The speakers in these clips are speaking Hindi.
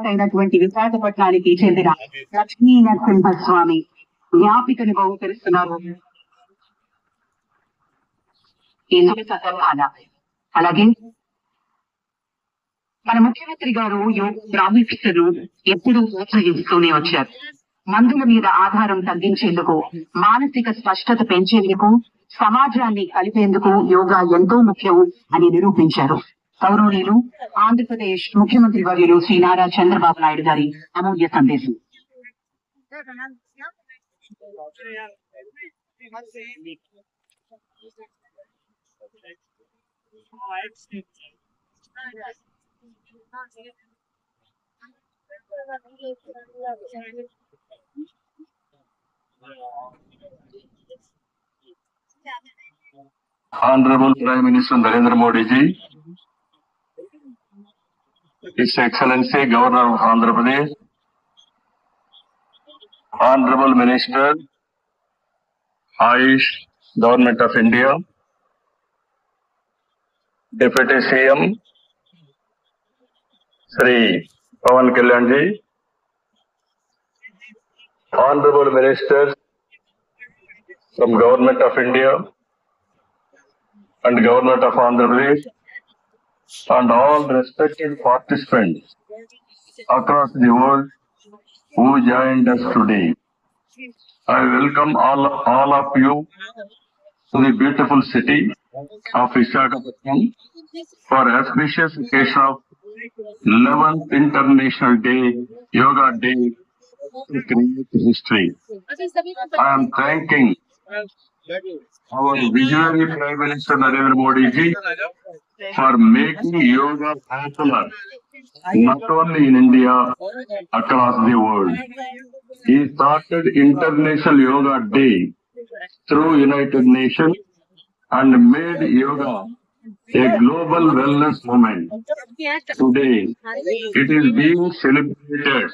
అయినటువంటి విశాఖపట్నానికి చెందిన లక్ష్మీ నరసింహస్వామి జ్ఞాపికను బహుకరిస్తున్నారు ఈ శుభ సందర్భాన. అలాగే మన ముఖ్యమంత్రి గారు యోగ ప్రాముఖ్యతను ఎప్పుడూ ప్రోత్సహిస్తూనే వచ్చారు. మందుల మీద ఆధారం తగ్గించేందుకు, మానసిక స్పష్టత పెంచేందుకు, సమాజాన్ని కలిపేందుకు యోగా ఎంతో ముఖ్యం అని నిరూపించారు. గౌరవనీయులు ఆంధ్రప్రదేశ్ ముఖ్యమంత్రి వర్యులు శ్రీ నారా చంద్రబాబు నాయుడు గారి అమూల్య సందేశం. Honorable Prime Minister Narendra Modi ji, His Excellency Governor of Andhra Pradesh, Honorable Minister, Ayush, Government of India, Deputy CM, Sri Pawan Kalyan ji, Honorable Ministers from Government of India and Government of Andhra Pradesh, and all respected participants across the world who joined us today. I welcome all of you to the beautiful city of Visakhapatnam for auspicious occasion of 11th International Day, Yoga Day to create history. I am thanking our visionary Prime Minister Narendra Modi ji for making yoga popular not only in India, across the world. He started International Yoga Day through United Nations and made yoga a global wellness movement. Today, it is being celebrated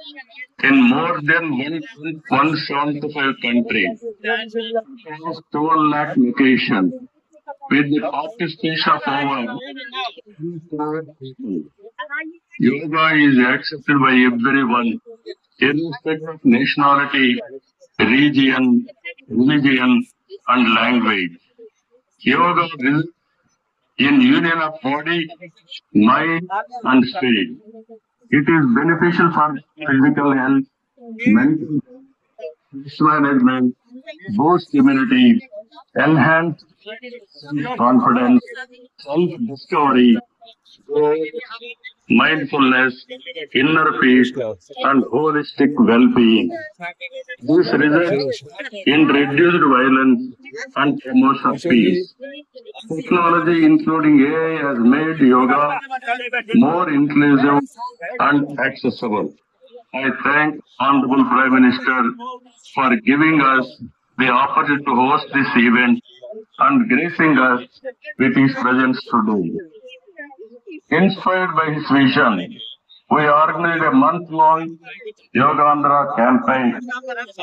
in more than 175 countries, across 12 lakh locations, with the participation of over 3 crore people. Yoga is accepted by everyone, irrespective of nationality, region, religion, and language. Yoga is in union of body, mind, and spirit. It is beneficial for physical health, mental management, boost immunity, enhance confidence, self-discovery, mindfulness, inner peace, and holistic well-being. This results in reduced violence and emotional peace. Technology, including AI, has made yoga more inclusive and accessible. I thank Honorable Prime Minister for giving us the opportunity to host this event and gracing us with his presence today. Inspired by his vision, we organized a month-long Yogandhra campaign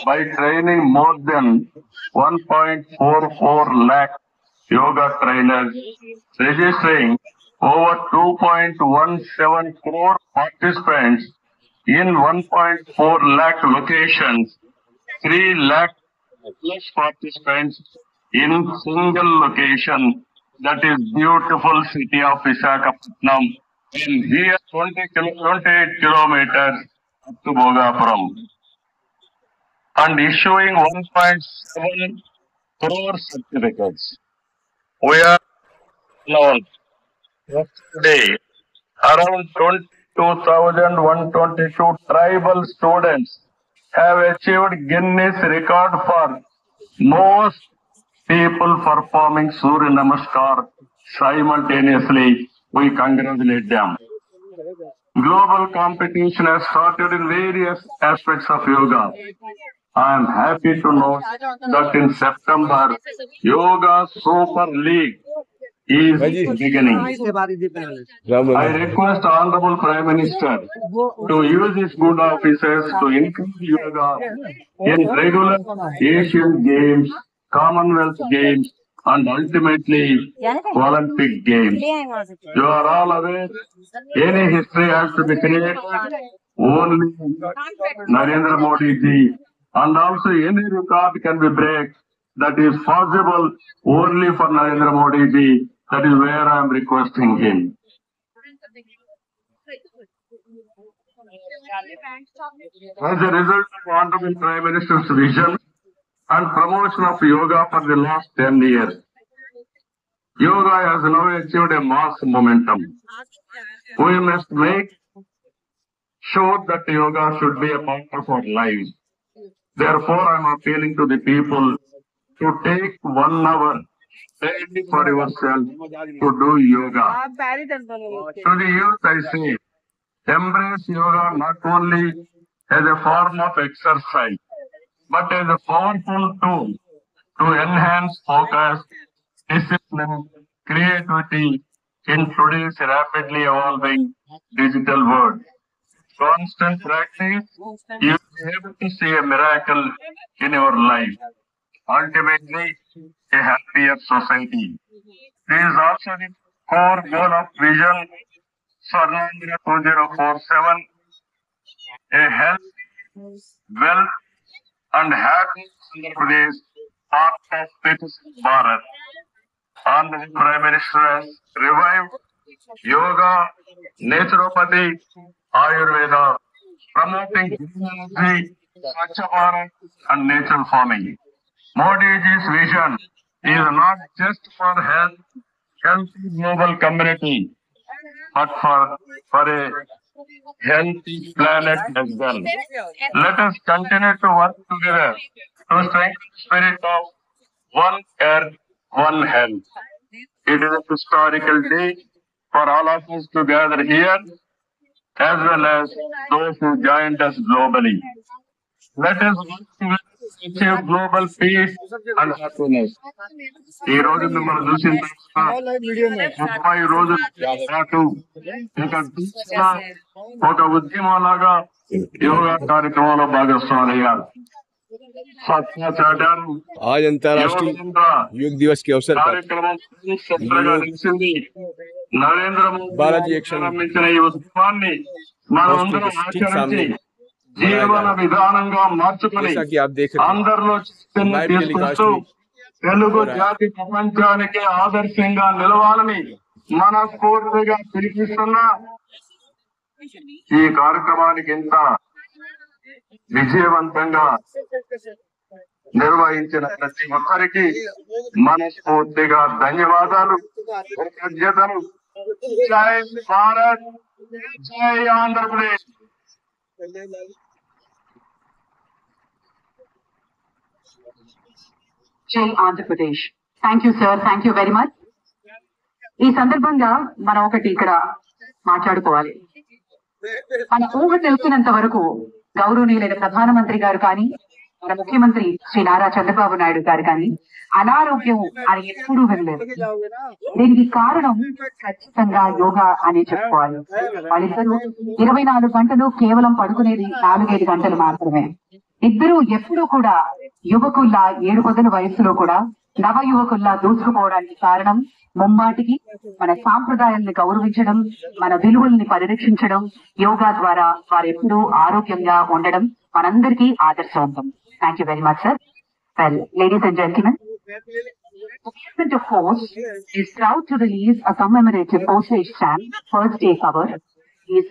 by training more than 1.44 lakh yoga trainers, registering over 2.17 crore participants in 1.4 lakh locations, 3 lakh plus participants in single location, that is beautiful city of Visakhapatnam, and here 28 kilometers up to Bhogapuram, and issuing 1.7 crore certificates. We are now yesterday around 22,122 tribal students have achieved Guinness record for most people performing Surya Namaskar simultaneously. We congratulate them. Global competition has started in various aspects of yoga. I am happy to know that in September, Yoga Super League is beginning. I request Honorable Prime Minister to use his good offices to include yoga in regular Asian Games, Commonwealth Games, and ultimately Olympic Games. You are all aware, any history has to be created only Narendra Modi ji, and also any record can be break that is possible only for Narendra Modi ji. That is where I am requesting him. As a result of Honorable Prime Minister's vision and promotion of yoga for the last 10 years, yoga has now achieved a mass momentum. We must make sure that yoga should be a part of our lives. Therefore, I am appealing to the people to take 1 hour daily for yourself to do yoga. To the youth, I say, embrace yoga not only as a form of exercise, but as a powerful tool to enhance focus, discipline, creativity in today's rapidly evolving digital world. Constant practice, you will be able to see a miracle in your life. Ultimately, a happier society. This is also the core goal of Vision Swarnandra 2047, a health, wealth, and happy Andhra Pradesh, part of Viksit Bharat. Honorable Prime Minister has revived yoga, naturopathy, Ayurveda, promoting green energy, Swachh Bharat, and nature farming. Modi's vision is not just for healthy global community, but for a healthy planet as well. Let us continue to work together to strengthen the spirit of one earth, one health. It is a historical day for all of us to gather here, as well as those who joined us globally. Let us work together to achieve global peace and happiness. ఈ రోజు మిమ్మల్ని చూసిన తర్వాత 30 రోజుల పాటు ఇక్కడ చూసిన ఒక ఉద్యమంలాగా యోగా కార్యక్రమంలో భాగస్వామయ్యారు. సత్తా చాటారు. आज अंतर्राष्ट्रीय योग दिवस के अवसर पर కార్యక్రమం సత్రగా నిలిచింది. నరేంద్ర మోదీ బాలాజీ యాక్షన్ ప్రారంభించిన ఈ ఉద్యమాన్ని మనమందరం ठीक सामने ఆచరించి జీవన విధానంగా మార్చుకుని जैसा कि आप देख रहे हैं అందరిలో చైతన్యం लाइव टेलीकास्ट తీసుకొస్తూ में తెలుగు జాతి ప్రపంచానికి ఆదర్శంగా నిలవాలని మనస్ఫూర్తిగా పిలిపిస్తున్న ఈ కార్యక్రమానికి ఇంత విజయవంతంగా నిర్వహించిన ప్రతి ఒక్కరికి మనస్ఫూర్తిగా ధన్యవాదాలు, కృతజ్ఞతలు. జై భారత్, జై ఆంధ్రప్రదేశ్. జై Andhra Pradesh. Thank you sir, thank you very much. ఈ సందర్భంగా మనం ఒకటి ఇక్కడ మాట్లాడుకోవాలి. మన ఊహ తెలిసినంత వరకు గౌరవనీయులైన ప్రధానమంత్రి గారు కానీ, మన ముఖ్యమంత్రి శ్రీ నారా చంద్రబాబు నాయుడు గారు కానీ అనారోగ్యం అని ఎప్పుడూ వినలేదు. దీనికి కారణం ఖచ్చితంగా యోగా అని చెప్పుకోవాలి. వాళ్ళిద్దరూ 24 గంటలు కేవలం పడుకునేది 4-5 గంటలు మాత్రమే. ఇద్దరూ ఎప్పుడూ కూడా యువకుల్లా 7 పొదల వయస్సులో కూడా నవ యువకుల్లా దూసుకుపోవడానికి కారణం ముమ్మాటికి మన సాంప్రదాయాల్ని గౌరవించడం, మన విలువల్ని పరిరక్షించడం, యోగా ద్వారా వారు ఎప్పుడూ ఆరోగ్యంగా ఉండడం మనందరికీ ఆదర్శవంతం. Thank you very much sir. Well, ladies and gentlemen, the Government of Force is proud to release a commemorative postage stamp, first day cover, is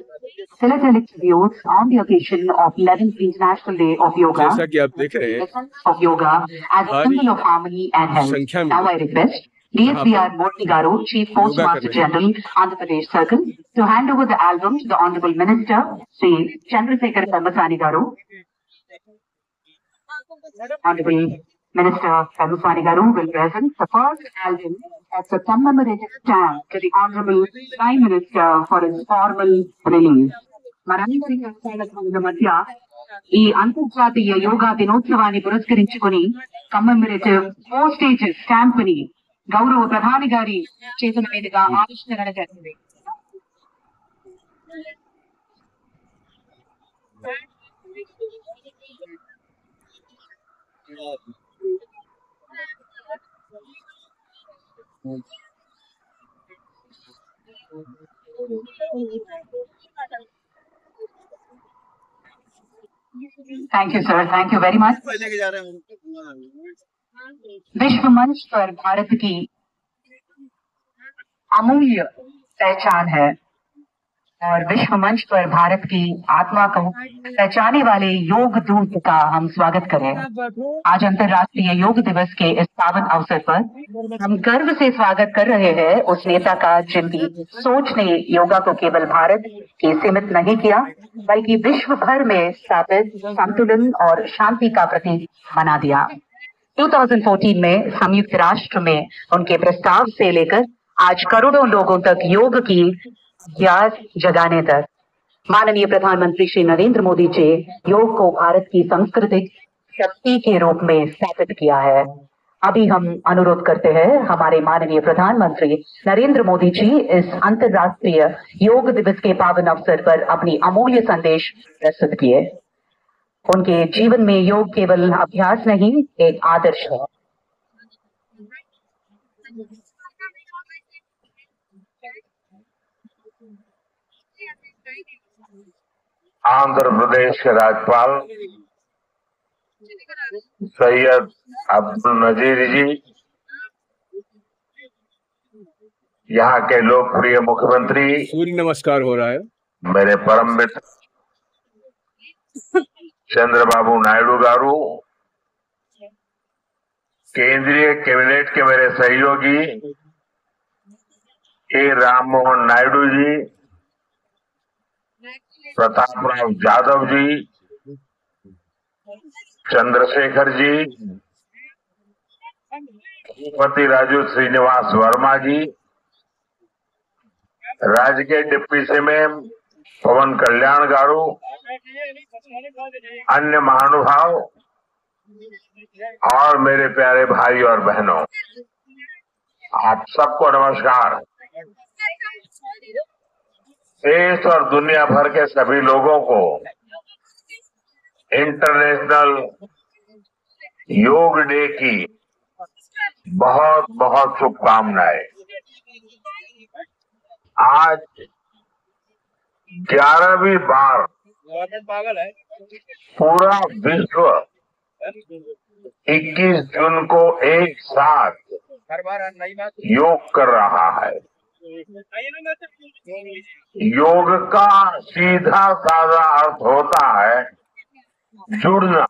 philatelic tributes on the occasion of 11th International Day of Yoga, जैसा कि आप देख रहे हैं essence of yoga as a symbol of harmony and health. संख्या में Now I request DSBR Murthy Garu, Chief Postmaster General, Andhra Pradesh Circle, to hand over the album to the Honorable Minister, Sri Chandrasekhar Sarmasani Garu. Honorable Minister Sarmasani Garu will present the first album as a commemorative stamp to the Honorable Prime Minister for its formal release. మనందరి కష్టాల మధ్య ఈ అంతర్జాతీయ యోగా దినోత్సవాన్ని పురస్కరించుకుని కమ్మెమరేటివ్ పోస్టేజ్ స్టాంప్ ని గౌరవ ప్రధాని గారి చేతుల మీదుగా ఆవిష్కరణ జరిగింది. Thank you sir, thank you very much. विश्व मंच पर भारत की अमूल्य पहचान है और विश्व मंच पर भारत की आत्मा को पहचाने वाले योग दूत का हम स्वागत करें। आज अंतर्राष्ट्रीय योग दिवस के इस पावन अवसर पर हम गर्व से स्वागत कर रहे हैं उस नेता का जिनकी सोच ने योगा को केवल भारत के सीमित नहीं किया बल्कि विश्व भर में स्थापित संतुलन और शांति का प्रतीक बना दिया। 2014 में संयुक्त राष्ट्र में उनके प्रस्ताव से लेकर आज करोड़ों लोगों तक योग की याद जगाने तक माननीय प्रधानमंत्री श्री नरेंद्र मोदी जी योग को भारत की सांस्कृतिक शक्ति के रूप में स्थापित किया है। अभी हम अनुरोध करते हैं हमारे माननीय प्रधानमंत्री नरेंद्र मोदी जी इस अंतर्राष्ट्रीय योग दिवस के पावन अवसर पर अपनी अमूल्य संदेश प्रस्तुत किए। उनके जीवन में योग केवल अभ्यास नहीं, एक आदर्श है। आंध्र प्रदेश के राज्यपाल सैयद अब्दुल नजीर जी, यहाँ के लोकप्रिय मुख्यमंत्री सूर्य नमस्कार हो रहा है। मेरे परम मित्र चंद्रबाबू नायडू गारू, केंद्रीय कैबिनेट के मेरे सहयोगी के राम मोहन नायडू जी, प्रतापराव यादव जी, चंद्रशेखर जी, श्रीमती राजू श्रीनिवास वर्मा जी, राज्य के डिप्टी सीएम पवन कल्याण गारू, अन्य महानुभाव और मेरे प्यारे भाई और बहनों, आप सबको नमस्कार। देश और दुनिया भर के सभी लोगों को इंटरनेशनल योग डे की बहुत बहुत शुभकामनाएं। आज 11वीं बार पूरा विश्व 21 जून को एक साथ योग कर रहा है। योग का सीधा साधा अर्थ होता है जुड़ना,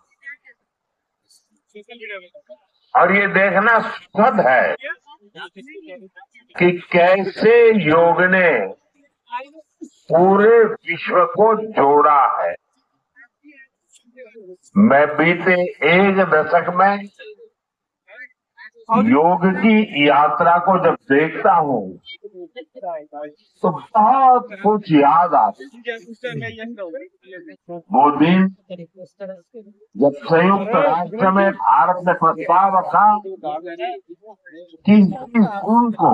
और ये देखना सुखद है कि कैसे योग ने पूरे विश्व को जोड़ा है। मैं बीते एक दशक में योग की यात्रा को जब देखता हूँ तो बहुत कुछ याद आता है। वो दिन जब संयुक्त राष्ट्र में भारत ने प्रस्ताव रखा कि 21 जून को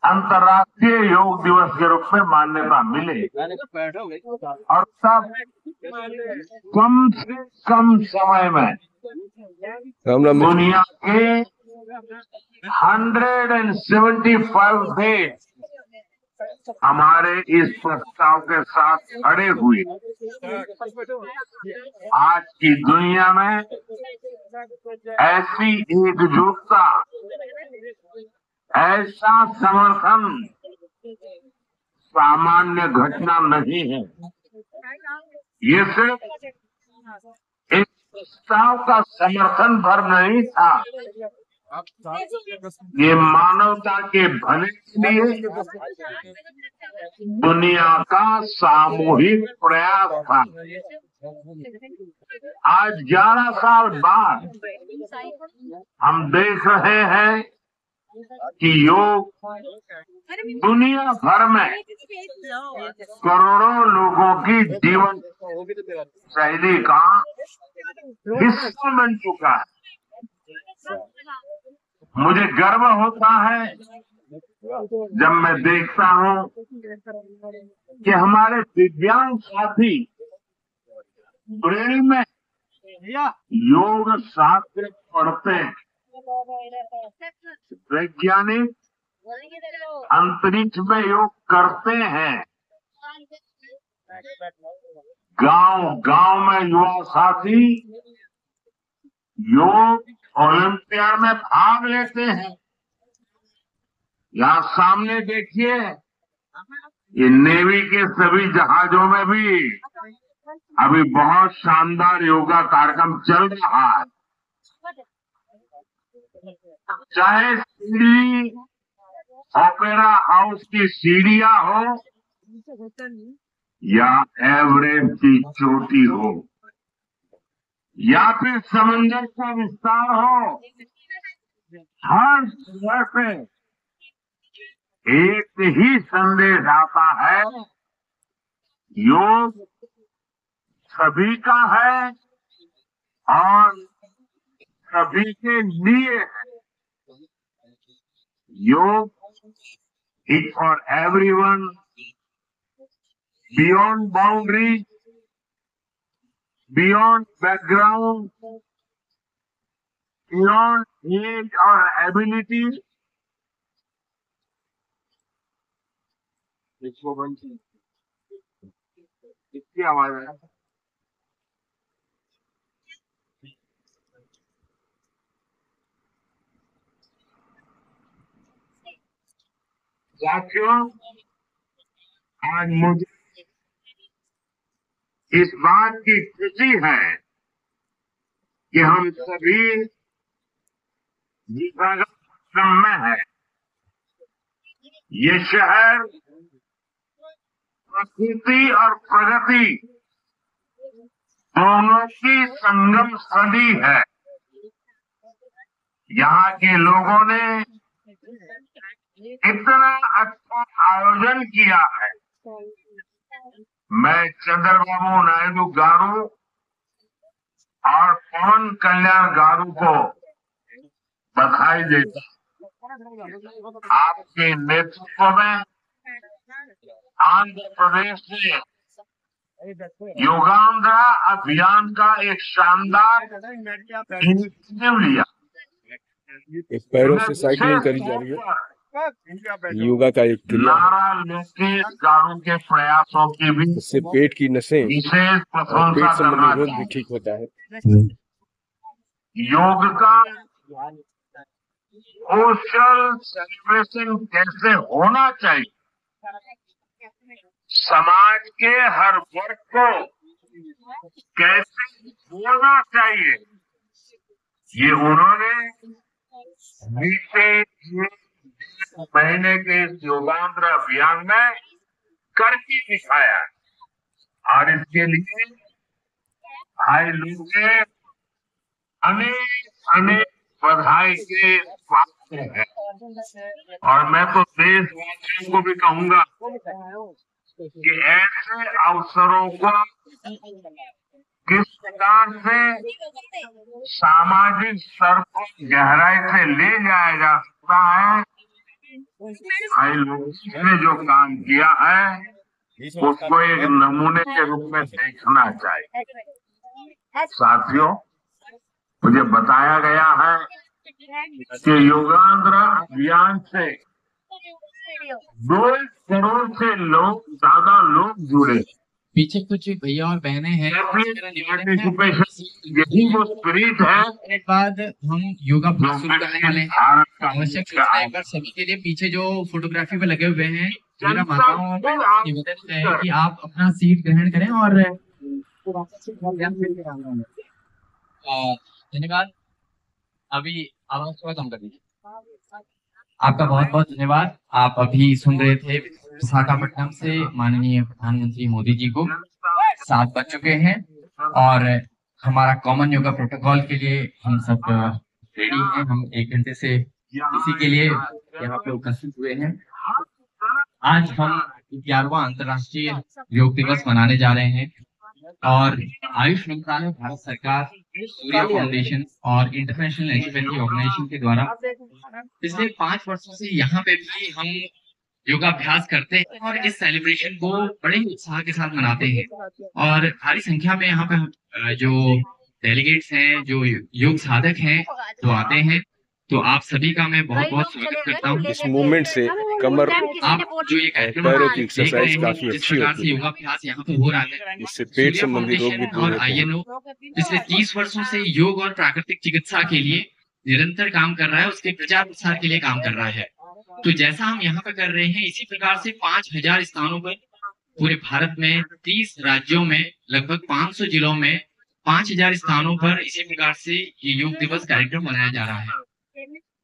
अंतर्राष्ट्रीय योग दिवस के रूप में मान्यता मिले, और तब कम से कम समय में दुनिया के 175 देश हमारे इस प्रस्ताव के साथ खड़े हुए। आज की दुनिया में ऐसी एकजुटता, ऐसा समर्थन सामान्य घटना नहीं है। ये सिर्फ एक प्रस्ताव का समर्थन भर नहीं था, ये मानवता के भले के लिए दुनिया का सामूहिक प्रयास था। आज 11 साल बाद हम देख रहे हैं कि योग दुनिया भर में करोड़ों लोगों की जीवन शैली का हिस्सा बन चुका है। मुझे गर्व होता है जब मैं देखता हूँ कि हमारे दिव्यांग साथी ब्रेल में योग शास्त्र पढ़ते हैं। वैज्ञानिक अंतरिक्ष में योग करते हैं। गांव गांव में युवा साथी योग ओलंपियाड में भाग लेते हैं। यहाँ सामने देखिए, ये नेवी के सभी जहाजों में भी अभी बहुत शानदार योगा कार्यक्रम चल रहा है। चाहे सीढ़ी ओपेरा हाउस की सीढ़ियां हो या एवरेस्ट की चोटी हो या फिर समंदर का विस्तार हो, हर जगह पे एक ही संदेश आता है, योग सभी का है और सभी के लिए है। Yoga is for everyone, beyond boundaries, beyond background, beyond age और एबिलिटी। इसकी आवाज है। साथियों, आज मुझे इस बात की खुशी है कि हम सभी विशाखापट्टनम में हैं। ये शहर प्रकृति और प्रगति दोनों की संगम स्थली है। यहाँ के लोगों ने इतना अच्छा आयोजन किया है। मैं चंद्रबाबू नायडू गारू और पवन कल्याण गारू को बधाई देता हूं। आपके नेतृत्व में आंध्र प्रदेश ने योगांध्रा अभियान का एक शानदार इनिशिएटिव लिया। एक पैरों से साइकिलिंग करी जा रही है, योगा का एक क्रिया, नारा लोकेश गारू के प्रयासों की भी इससे पेट की नसें विशेष और प्रशंसा पेट संबंधी करना रोग भी चाहिए। ठीक होता है। योग का सोशल सेलिब्रेशन कैसे होना चाहिए, समाज के हर वर्ग को कैसे जोड़ना चाहिए, ये उन्होंने बीते महीने के इस योगांध्रा अभियान में करके दिखाया और इसके लिए भाई लोग के अनेक अनेक बधाई के पात्र हैं। और मैं तो देशवासियों को भी कहूंगा कि ऐसे अवसरों को किस प्रकार से सामाजिक स्तर पर गहराई से ले जाया जा सकता है, भाई लोगों ने जो काम किया है उसको एक नमूने के रूप में देखना चाहिए। साथियों, मुझे बताया गया है कि योगांध्रा अभियान से 2 करोड़ से ज्यादा लोग जुड़े। पीछे कुछ भैया और बहनें हैं। यही वो स्पिरिट है। मिनट बाद हम योगाभ्यास शुरू करने वाले हैं। आवश्यक सूचना एक बार सभी के लिए, पीछे जो फोटोग्राफी पे लगे हुए हैं मेरा माताओं को निवेदन है कि आप अपना सीट ग्रहण करें और धन्यवाद। अभी आवाज थोड़ा कम कर दीजिए। आपका बहुत बहुत धन्यवाद। आप अभी सुन रहे थे विशाखापट्टनम से माननीय प्रधानमंत्री मोदी जी को। 7 बज चुके हैं और हमारा कॉमन योगा प्रोटोकॉल के लिए हम सब रेडी हैं। हम 1 घंटे से इसी के लिए यहाँ पे उपस्थित हुए हैं। आज हम 11वां अंतर्राष्ट्रीय योग दिवस मनाने जा रहे हैं और आयुष मंत्रालय, भारत सरकार, सूर्य फाउंडेशन और इंटरनेशनल नेचुरोपैथी ऑर्गेनाइजेशन के द्वारा पिछले 5 वर्षों से यहाँ पे भी हम योगाभ्यास करते हैं और इस सेलिब्रेशन को बड़े ही उत्साह के साथ मनाते हैं। और भारी संख्या में यहाँ पे जो डेलीगेट्स हैं, जो योग साधक हैं, जो आते हैं तो आप सभी का मैं बहुत बहुत स्वागत करता हूँ। इस मूवमेंट से कमर आप जो ये कार्यक्रम पैरों की देख रहे एक्सरसाइज हैं, काफी जिस अच्छी प्रकार होती से है। योगाभ्यास यहाँ पे हो रहा है, इससे पेट सूर्या संबंधी रोग भी फाउंडेशन दूर और होते हैं। INO पिछले 30 वर्षों से योग और प्राकृतिक चिकित्सा के लिए निरंतर काम कर रहा है, उसके प्रचार प्रसार के लिए काम कर रहा है। तो जैसा हम यहाँ पे कर रहे हैं, इसी प्रकार से 5000 स्थानों पर पूरे भारत में 30 राज्यों में लगभग 500 जिलों में 5000 स्थानों पर इसी प्रकार से ये योग दिवस कार्यक्रम मनाया जा रहा है।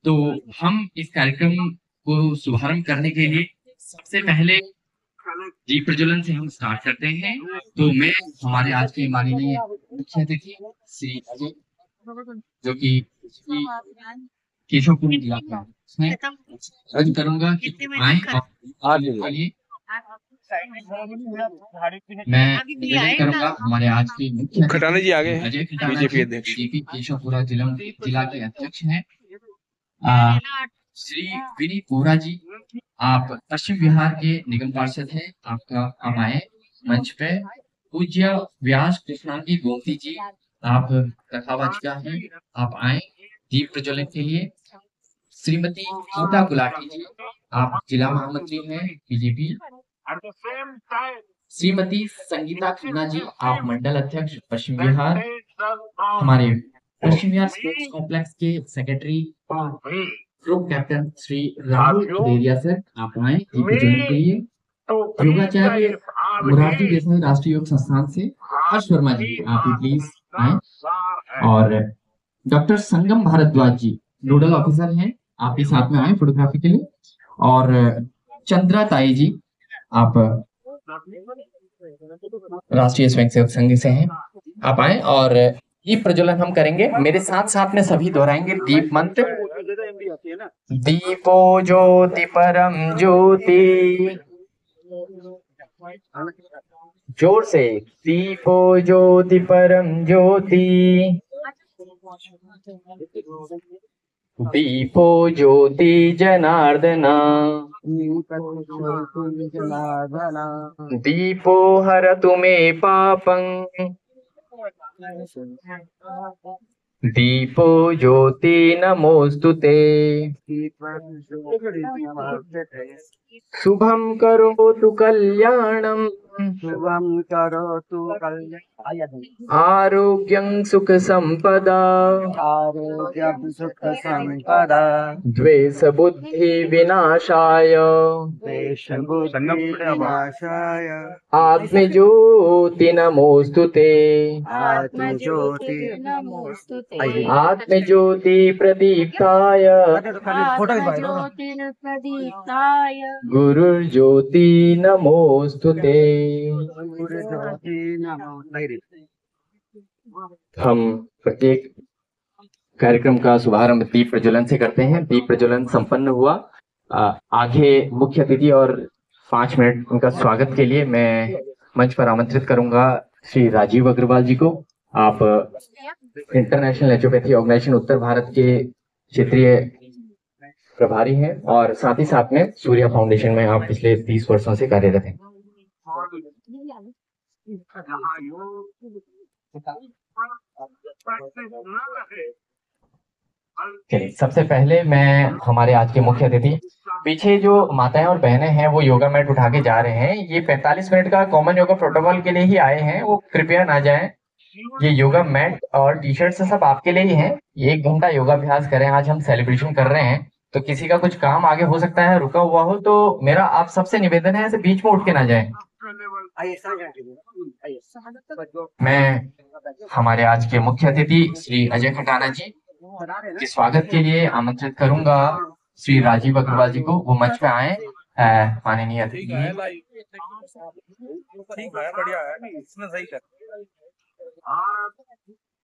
तो हम इस कार्यक्रम को शुभारंभ करने के लिए सबसे पहले दीप प्रज्वलन से हम स्टार्ट करते हैं। तो मैं हमारे आज के माननीय मुख्य अतिथि श्री अजय, जो कि केशवपुर जिला का है, अर्ज करूंगा कि आए और के लिए मैं निवेदन करूंगा हमारे आज के मुख्य खटाना जी आगे हैं, अजय खटाना बीजेपी अध्यक्ष। बीजेपी केशवपुरा जिला के अध्यक्ष हैं। श्री विनीत बोरा जी, आप पश्चिम बिहार के निगम पार्षद हैं, आपका हम आए मंच पे। पूज्य व्यास कृष्णांगी गोमती जी, आप कथावाचिका हैं, आप आए दीप प्रज्वलन के लिए। श्रीमती गीता गुलाटी जी, आप जिला महामंत्री हैं बीजेपी। श्रीमती संगीता खन्ना जी, आप मंडल अध्यक्ष पश्चिम बिहार। हमारे पश्चिम बिहार स्पोर्ट्स कॉम्प्लेक्स के secretary group captain Shri Rahul देरिया सर, आप आए दीप प्रज्वलन के लिए। योगाचार्य मुरारजी देसाई राष्ट्रीय योग संस्थान से हर्ष वर्मा जी, आप भी प्लीज आए। और डॉक्टर संगम भारद्वाज जी, नोडल ऑफिसर हैं, आप भी साथ में आए फोटोग्राफी के लिए। और चंद्रा ताई जी, आप राष्ट्रीय स्वयंसेवक संघ से हैं, आप आए। और दीप प्रज्वलन हम करेंगे, मेरे साथ साथ में सभी दोहराएंगे दीप मंत्र। दीपो ज्योति परम ज्योति, जोर से, दीपो ज्योति परम ज्योति, दीपो ज्योति जनार्दना, दीपो हरतु मे पापं, दीपो ज्योति नमोस्तुते, शुभम करोतु कल्याणम, आरोग्यं सुख संपदा, द्वेष बुद्धि विनाशाय, आत्मज्योति नमोस्तुते, आत्मज्योति प्रदीप्ताय, गुरुर्ज्योति नमोस्तुते। हम प्रत्येक कार्यक्रम का शुभारंभ दीप प्रज्वलन से करते हैं। दीप प्रज्वलन संपन्न हुआ, आगे मुख्य अतिथि और 5 मिनट उनका स्वागत के लिए मैं मंच पर आमंत्रित करूंगा श्री राजीव अग्रवाल जी को। आप इंटरनेशनल नेचुरोपैथी ऑर्गेनाइजेशन उत्तर भारत के क्षेत्रीय प्रभारी हैं और साथ ही साथ में सूर्या फाउंडेशन में आप पिछले 30 वर्षों से कार्यरत हैं। चलिए, सबसे पहले मैं हमारे आज के मुख्य अतिथि, पीछे जो माताएं और बहनें हैं वो योगा मैट उठा के जा रहे हैं। ये 45 मिनट का कॉमन योगा प्रोटोकॉल के लिए ही आए हैं, वो कृपया ना जाएं। ये योगा मैट और टी शर्ट सब आपके लिए ही हैं। ये 1 घंटा योगाभ्यास करें। आज हम सेलिब्रेशन कर रहे हैं, तो किसी का कुछ काम आगे हो सकता है रुका हुआ हो, तो मेरा आप सबसे निवेदन है ऐसे बीच में उठ के ना जाएं। मैं हमारे आज के मुख्य अतिथि श्री अजय खटाना जी के स्वागत के लिए आमंत्रित करूंगा श्री राजीव अग्रवाल जी को, वो मंच पे आए। माननीय अतिथि, ठीक है, बढ़िया है, इसमें सही कर।